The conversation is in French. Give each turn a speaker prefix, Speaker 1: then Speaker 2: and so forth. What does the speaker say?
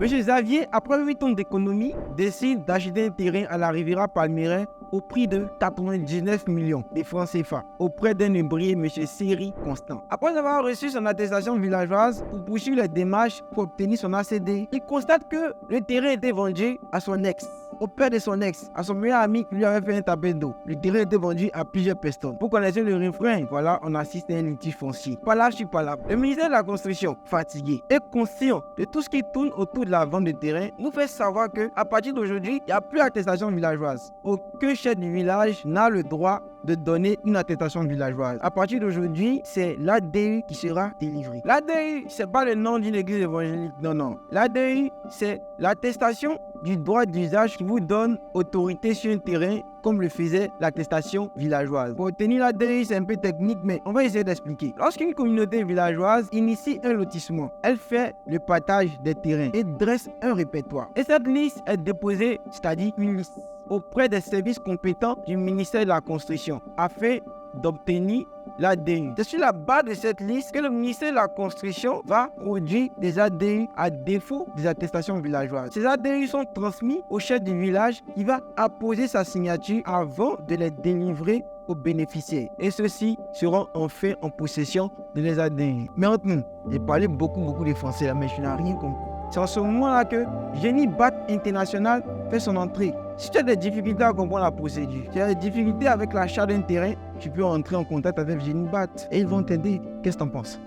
Speaker 1: Monsieur Xavier, après 8 ans d'économie, décide d'acheter un terrain à la Riviera Palmeraie au prix de 99 millions de francs CFA auprès d'un ouvrier, M. Seri Constant. Après avoir reçu son attestation villageoise pour poursuivre les démarches pour obtenir son ACD, il constate que le terrain était vendu à son ex, au père de son ex, à son meilleur ami qui lui avait fait un tapin d'eau. Le terrain était vendu à plusieurs personnes. Vous connaissez le refrain, voilà, on assiste à un litige foncier. Pas là, je suis pas là. Le ministère de la Construction, fatigué et conscient de tout ce qui tourne autour de la vente de terrain, nous fait savoir qu'à partir d'aujourd'hui, il n'y a plus d'attestation villageoise. Aucun chef du village n'a le droit de donner une attestation villageoise. À partir d'aujourd'hui, c'est l'ADU qui sera délivré. L'ADU, c'est pas le nom d'une église évangélique, non. L'ADU, c'est l'attestation du droit d'usage qui vous donne autorité sur un terrain comme le faisait l'attestation villageoise. Pour obtenir l'ADU, c'est un peu technique, mais on va essayer d'expliquer. Lorsqu'une communauté villageoise initie un lotissement, elle fait le partage des terrains et dresse un répertoire. Et cette liste est déposée, c'est-à-dire une liste, auprès des services compétents du ministère de la Construction afin d'obtenir l'ADU. C'est sur la base de cette liste que le ministère de la Construction va produire des ADU à défaut des attestations villageoises. Ces ADU sont transmis au chef du village qui va apposer sa signature avant de les délivrer aux bénéficiaires. Et ceux-ci seront enfin en possession de les ADU. Mais entre nous, j'ai parlé beaucoup de français là, mais je n'ai rien compris. C'est en ce moment-là que Génie BAT International fait son entrée. Si tu as des difficultés à comprendre la procédure, tu as des difficultés avec l'achat d'un terrain, tu peux entrer en contact avec Génie BAT et ils vont t'aider. Qu'est-ce que tu en penses?